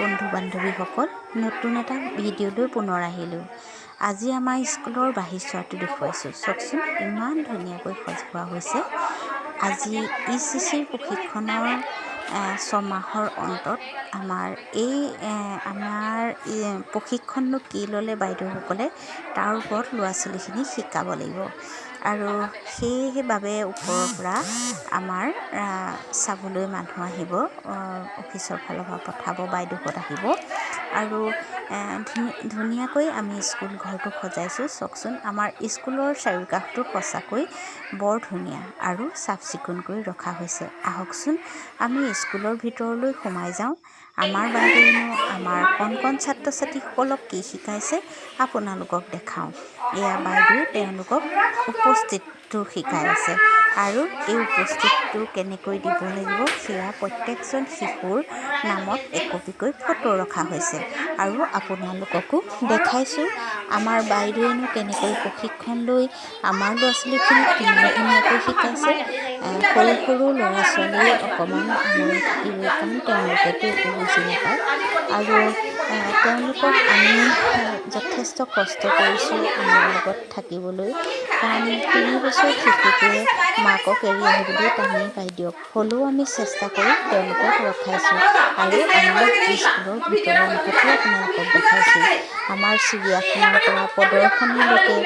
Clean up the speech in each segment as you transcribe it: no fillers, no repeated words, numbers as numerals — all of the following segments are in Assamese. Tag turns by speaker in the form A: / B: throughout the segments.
A: বন্ধু বান্ধৱীসকল, নতুন এটা ভিডিঅ' লৈ পুনৰ আহিলোঁ। আজি আমাৰ স্কুলৰ বাহিৰচোৱাটো দেখুৱাইছোঁ। চাওকচোন ইমান ধুনীয়াকৈ সজোৱা হৈছে। আজি ECCৰ প্ৰশিক্ষণৰ 6 মাহৰ অন্তত আমাৰ প্ৰশিক্ষণনো কি ল'লে বাইদেউসকলে তাৰ ওপৰত ল'ৰা ছোৱালীখিনি শিকাব লাগিব। আৰু সেইবাবে ওপৰৰ পৰা আমাৰ চাবলৈ মানুহ আহিব, অফিচৰ ফালৰ পৰা পঠাব, বাইদেউহঁত আহিব আৰু ধুনীয়াকৈ আমি স্কুল ঘৰটো সজাইছোঁ। চাওকচোন আমাৰ স্কুলৰ চাৰিওকাষটো সঁচাকৈ বৰ ধুনীয়া আৰু চাফ চিকুণকৈ ৰখা হৈছে। আহকচোন আমি স্কুলৰ ভিতৰলৈ সোমাই যাওঁ। আমাৰ বাইদেউনো আমাৰ কণ কণ ছাত্ৰ ছাত্ৰীসকলক কি শিকাইছে আপোনালোকক দেখাওঁ। এয়া বাইদেৱে তেওঁলোকক উপস্থিতটো শিকাই আছে আৰু এই উপস্থিতটো কেনেকৈ দিব লাগিব সেয়া প্ৰত্যেকজন শিশুৰ নামত একপিকৈ ফটো ৰখা হৈছে আৰু আপোনালোককো দেখাইছোঁ আমাৰ বাইদেৱেনো কেনেকৈ প্ৰশিক্ষণ লৈ আমাৰ ল'ৰা ছোৱালীখিনিক কিমান ধুনীয়াকৈ শিকাইছে। সৰু সৰু ল'ৰা ছোৱালীয়ে অকণমান আমনি থাকিবই, কাৰণ তেওঁলোকেতো একো বুজি নাপায় আৰু তেওঁলোকক আমি যথেষ্ট কষ্ট কৰিছোঁ আমাৰ লগত থাকিবলৈ, কাৰণ 3 বছৰ শিশুটোৱে মাকক এৰি আহিবলৈ টানেই পাই দিয়ক। হ'লেও আমি চেষ্টা কৰি তেওঁলোকক ৰখাইছোঁ আৰু আমাৰ স্কুলৰ ভিতৰৰ অংশটো আপোনালোকক দেখাইছোঁ। আমাৰ চিৰিয়াখানাৰ পৰা প্ৰদৰ্শনীলৈকে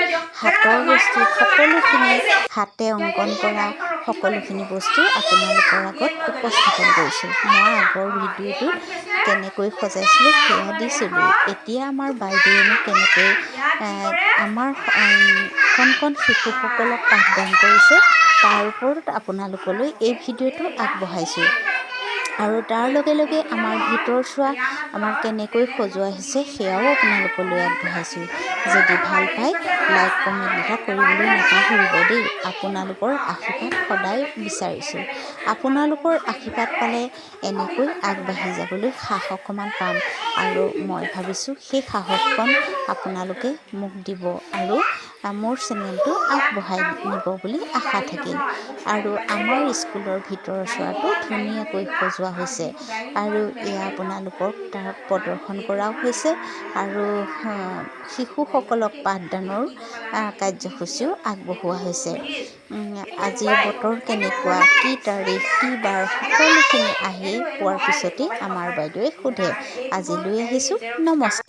A: হাতৰ বস্তু সকলোখিনি, হাতে অংকন কৰা সকলোখিনি বস্তু আপোনালোকৰ আগত উপস্থাপন কৰিছোঁ। মই আগৰ ভিডিঅ'টোত কেনেকৈ সজাইছিলোঁ সেয়া দিছিলোঁ। এতিয়া আমাৰ বাইদেৱেনো কেনেকৈ আমাৰ কণ কণ শিশুসকলক পাঠদান কৰিছে তাৰ ওপৰত আপোনালোকলৈ এই ভিডিঅ'টো আগবঢ়াইছোঁ। আৰু তাৰ লগে লগে আমাৰ ভিতৰচোৱা আমাৰ কেনেকৈ সজোৱা হৈছে সেয়াও আপোনালোকলৈ আগবঢ়াইছোঁ। যদি ভাল পায় লাইক কমেণ্ট এটা কৰিবলৈ নাপাহৰিব দেই। আপোনালোকৰ আশীৰ্বাদ সদায় বিচাৰিছোঁ। আপোনালোকৰ আশীৰ্বাদ পালে এনেকৈ আগবাঢ়ি যাবলৈ সাহস অকণমান পাম আৰু মই ভাবিছোঁ সেই সাহসকণ আপোনালোকে মোক দিব আৰু মোৰ চেনেলটো আগবঢ়াই নিব বুলি আশা থাকিল। আৰু আমাৰ স্কুলৰ ভিতৰৰ চোৱাটো ধুনীয়াকৈ সজোৱা হৈছে আৰু এয়া আপোনালোকক তাৰ প্ৰদৰ্শন কৰাও হৈছে আৰু শিশুসকলক পাঠদানৰ কাৰ্যসূচীও আগবঢ়োৱা হৈছে। আজি বতৰ কেনেকুৱা, কি তাৰিখ, কি বাৰ, সকলোখিনি আহি পোৱাৰ পিছতেই আমাৰ বাইদেৱে সোধে। আজিলৈ আহিছোঁ, নমস্কাৰ।